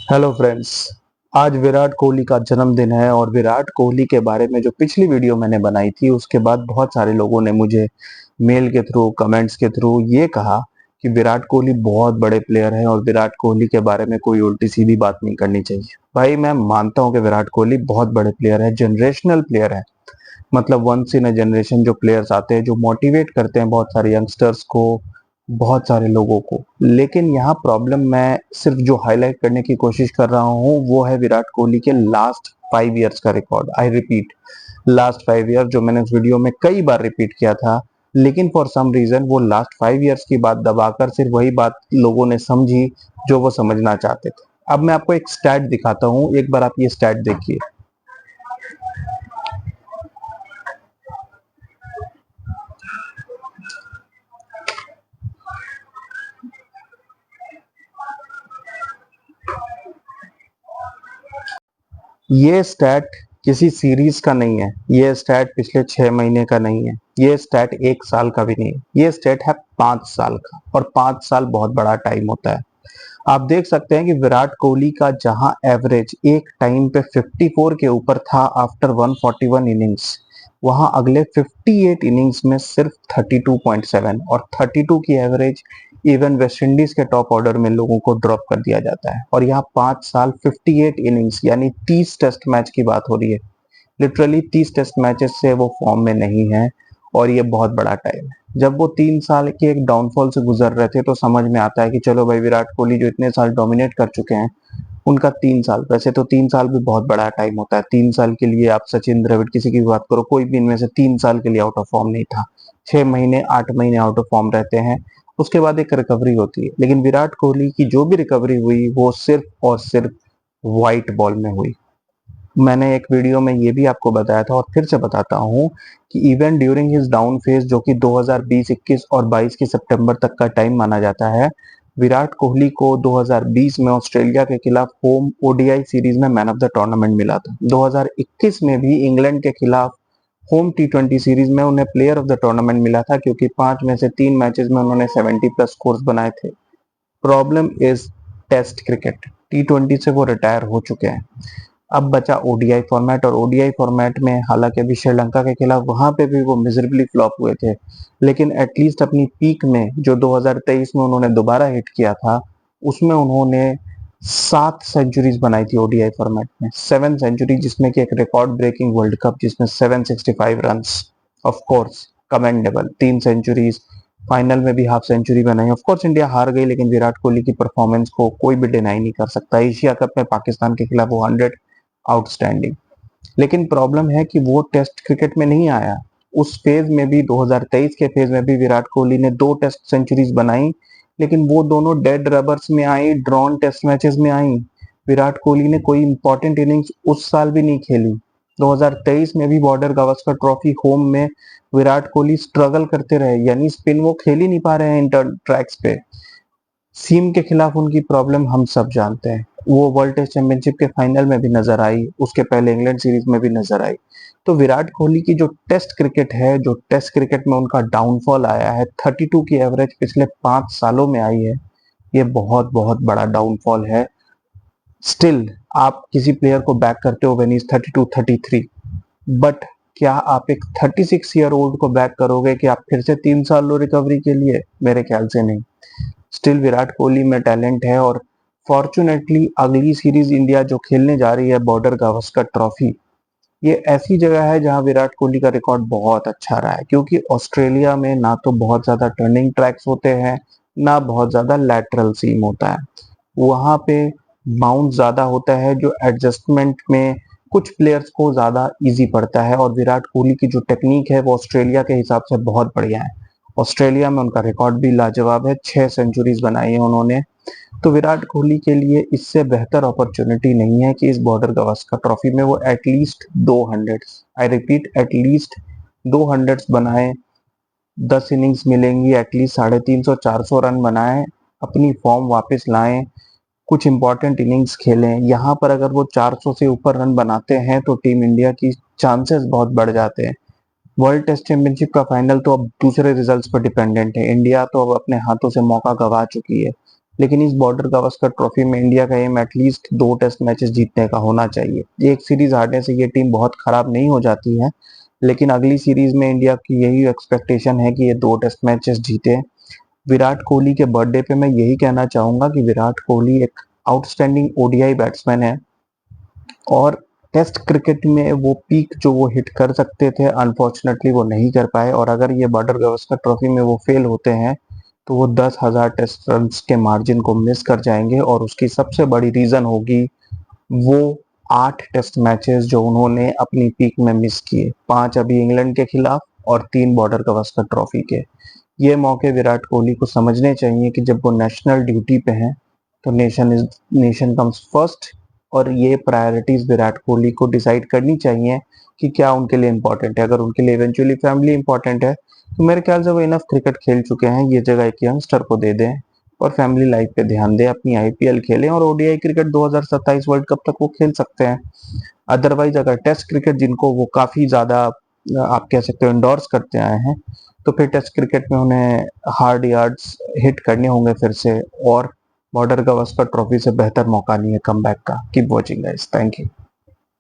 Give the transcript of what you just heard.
Hello friends. आज विराट कोहली का जन्मदिन है और विराट कोहली के बारे में जो पिछली वीडियो मैंने बनाई थी उसके बाद बहुत सारे लोगों ने मुझे मेल के थ्रू कमेंट्स के थ्रू ये कहा कि विराट कोहली बहुत बड़े प्लेयर हैं और विराट कोहली के बारे में कोई उल्टी सीधी बात नहीं करनी चाहिए। भाई मैं मानता हूं कि विराट कोहली बहुत बड़े प्लेयर है, जनरेशनल प्लेयर है। मतलब वंस इन अ जनरेशन जो प्लेयर्स आते हैं जो मोटिवेट करते हैं बहुत सारे यंगस्टर्स को, बहुत सारे लोगों को। लेकिन यहाँ प्रॉब्लम मैं सिर्फ जो हाईलाइट करने की कोशिश कर रहा हूँ वो है विराट कोहली के लास्ट 5 इयर्स का record. I repeat, last 5 year जो मैंने उस वीडियो में कई बार रिपीट किया था। लेकिन फॉर सम रीजन वो लास्ट 5 इयर्स की बात दबाकर सिर्फ वही बात लोगों ने समझी जो वो समझना चाहते थे। अब मैं आपको एक स्टैट दिखाता हूँ, एक बार आप ये स्टैट देखिए। ये स्टैट किसी सीरीज का नहीं है, ये स्टैट पिछले 6 महीने का नहीं है, ये स्टैट 1 साल का भी नहीं है, ये स्टैट है 5 साल का। और 5 साल बहुत बड़ा टाइम होता है। आप देख सकते हैं कि विराट कोहली का जहां एवरेज एक टाइम पे 54 के ऊपर था आफ्टर 141 इनिंग्स, वहां अगले 58 इनिंग्स में सिर्फ 32.7, और 32 की एवरेज इवन वेस्ट इंडीज के टॉप ऑर्डर में लोगों को ड्रॉप कर दिया जाता है। और यहाँ 5 साल 58 इनिंग्स यानी 30 टेस्ट मैच की बात हो रही है। लिटरली 30 टेस्ट मैचेस से वो फॉर्म में नहीं है और ये बहुत बड़ा टाइम है। जब वो 3 साल के एक डाउनफॉल से गुजर रहे थे तो समझ में आता है कि चलो भाई, विराट कोहली जो इतने साल डोमिनेट कर चुके हैं, उनका 3 साल, वैसे तो 3 साल भी बहुत बड़ा टाइम होता है। 3 साल के लिए आप सचिन, द्रविड़, किसी की भी बात करो, कोई भी इनमें से 3 साल के लिए आउट ऑफ फॉर्म नहीं था। 6 महीने 8 महीने आउट ऑफ फॉर्म रहते हैं, उसके बाद एक रिकवरी होती है। लेकिन विराट कोहली की जो भी रिकवरी हुई वो सिर्फ और सिर्फ व्हाइट बॉल में हुई। मैंने एक वीडियो में ये भी आपको बताया था और फिर से बताता हूँ कि even during his down phase, जो कि 2020, 21 और 22 की सितंबर तक का टाइम माना जाता है, विराट कोहली को 2020 में ऑस्ट्रेलिया के खिलाफ होम ओडीआई सीरीज में मैन ऑफ द टूर्नामेंट मिला था। 2021 में भी इंग्लैंड के खिलाफ होम टी20 सीरीज में उन्हें प्लेयर ऑफ द टूर्नामेंट मिला था, क्योंकि 5 में से 3 मैचेस में उन्होंने 70 प्लस स्कोर्स बनाए थे। Problem is test cricket. टी20 से वो रिटायर हो चुके हैं। अब बचा ओडीआई फॉर्मेट, और ओडीआई फॉर्मेट में हालांकि अभी श्रीलंका के खिलाफ वहां पे भी वो मिजरेबली फ्लॉप हुए थे, लेकिन एटलीस्ट अपनी पीक में जो 2023 में उन्होंने दोबारा हिट किया था, उसमें उन्होंने 7 सेंचुरीज बनाई थी ओडीआई फॉर्मेट में। 7 सेंचुरी, जिसमें कि एक रिकॉर्ड ब्रेकिंग वर्ल्ड कप जिसमें 765 run. Of course commendable 3 centuries, final में भी हाफ सेंचुरी बनाई। ऑफ कोर्स इंडिया हार गई, लेकिन विराट कोहली की परफॉर्मेंस को कोई भी डिनाई नहीं कर सकता। एशिया कप में पाकिस्तान के खिलाफ वो 100 आउटस्टैंडिंग। लेकिन प्रॉब्लम है कि वो टेस्ट क्रिकेट में नहीं आया। उस फेज में भी, 2023 के फेज में भी, विराट कोहली ने 2 टेस्ट सेंचुरीज बनाई, लेकिन वो दोनों डेड रबर्स में आई, ड्रॉन टेस्ट मैचेस में आई। विराट कोहली ने कोई इंपॉर्टेंट इनिंग्स उस साल भी नहीं खेली। 2023 में भी बॉर्डर गावस्कर ट्रॉफी होम में विराट कोहली स्ट्रगल करते रहे, यानी स्पिन वो खेल ही नहीं पा रहे हैं इंटर ट्रैक्स पे। सीम के खिलाफ उनकी प्रॉब्लम हम सब जानते हैं, वो वर्ल्ड टेस्ट चैंपियनशिप के फाइनल में भी नजर आई, उसके पहले इंग्लैंड सीरीज में भी नजर आई। तो विराट कोहली की जो टेस्ट क्रिकेट है, जो टेस्ट क्रिकेट में उनका डाउनफॉल आया है, 32 की एवरेज पिछले 5 सालों में आई है, ये बहुत बहुत बड़ा डाउनफॉल है। स्टिल आप किसी प्लेयर को बैक करते हो व्हेन इज 32, 33, बट क्या आप एक 36 ईयर ओल्ड को बैक करोगे कि आप फिर से 3 साल लो रिकवरी के लिए? मेरे ख्याल से नहीं। स्टिल विराट कोहली में टैलेंट है, और फॉर्चुनेटली अगली सीरीज इंडिया जो खेलने जा रही है, बॉर्डर गावस्कर ट्रॉफी, ये ऐसी जगह है जहां विराट कोहली का रिकॉर्ड बहुत अच्छा रहा है, क्योंकि ऑस्ट्रेलिया में ना तो बहुत ज्यादा टर्निंग ट्रैक्स होते हैं, ना बहुत ज्यादा लैटरल सीम होता है। वहां पे बाउंस ज्यादा होता है, जो एडजस्टमेंट में कुछ प्लेयर्स को ज्यादा इजी पड़ता है। और विराट कोहली की जो टेक्निक है वो ऑस्ट्रेलिया के हिसाब से बहुत बढ़िया है। ऑस्ट्रेलिया में उनका रिकॉर्ड भी लाजवाब है, 6 सेंचुरीज बनाई है उन्होंने। तो विराट कोहली के लिए इससे बेहतर अपॉर्चुनिटी नहीं है कि इस बॉर्डर गावस्कर ट्रॉफी में वो एटलीस्ट 200, आई रिपीट एटलीस्ट 200 बनाए। 10 इनिंग्स मिलेंगी, एटलीस्ट 350 400 रन बनाए, अपनी फॉर्म वापस लाएं, कुछ इंपॉर्टेंट इनिंग्स खेलें। यहाँ पर अगर वो 400 से ऊपर रन बनाते हैं तो टीम इंडिया की चांसेस बहुत बढ़ जाते हैं। वर्ल्ड टेस्ट चैंपियनशिप का फाइनल तो अब दूसरे रिजल्ट्स पर डिपेंडेंट है। इंडिया तो अब अपने हाथों से मौका गवा चुकी है। लेकिन इस बॉर्डर गावस्कर ट्रॉफी में इंडिया का एम एटलीस्ट 2 टेस्ट मैचेस जीतने का होना चाहिए। एक सीरीज हारने से ये टीम बहुत खराब नहीं हो जाती है, लेकिन अगली सीरीज में इंडिया की यही एक्सपेक्टेशन है कि ये 2 टेस्ट मैचेस जीते। विराट कोहली के बर्थडे पे मैं यही कहना चाहूंगा कि विराट कोहली एक आउटस्टैंडिंग ओडीआई बैट्समैन है और टेस्ट क्रिकेट में वो पीक जो वो हिट कर सकते थे अनफॉर्चुनेटली वो नहीं कर पाए, और अगर ये बॉर्डर गावस्कर ट्रॉफी में वो फेल होते हैं तो वो 10,000 टेस्ट रन के मार्जिन को मिस कर जाएंगे, और उसकी सबसे बड़ी रीजन होगी वो 8 टेस्ट मैचेस जो उन्होंने अपनी पीक में मिस किए, 5 अभी इंग्लैंड के खिलाफ और 3 बॉर्डर गावस्कर ट्रॉफी के। ये मौके विराट कोहली को समझने चाहिए कि जब वो नेशनल ड्यूटी पे हैं तो नेशन कम्स फर्स्ट, और ये प्रायोरिटीज विराट कोहली को डिसाइड करनी चाहिए कि क्या उनके लिए इंपॉर्टेंट है। अगर उनके लिए इवेंचुअली फैमिली इंपॉर्टेंट है तो मेरे ख्याल से वो इनफ क्रिकेट खेल चुके हैं, ये जगह एक यंगस्टर को दे दें और फैमिली लाइफ पे ध्यान दें, अपनी आईपीएल खेलें और ओडीआई क्रिकेट 2027 वर्ल्ड कप तक वो खेल सकते हैं। अदरवाइज अगर टेस्ट क्रिकेट जिनको वो काफी ज्यादा आप कह सकते हो इंडोर्स करते आए हैं, तो फिर टेस्ट क्रिकेट में उन्हें हार्ड यार्ड्स हिट करने होंगे फिर से, और बॉर्डर गावस्कर ट्रॉफी से बेहतर मौका नहीं है कमबैक का। Keep watching guys, thank you.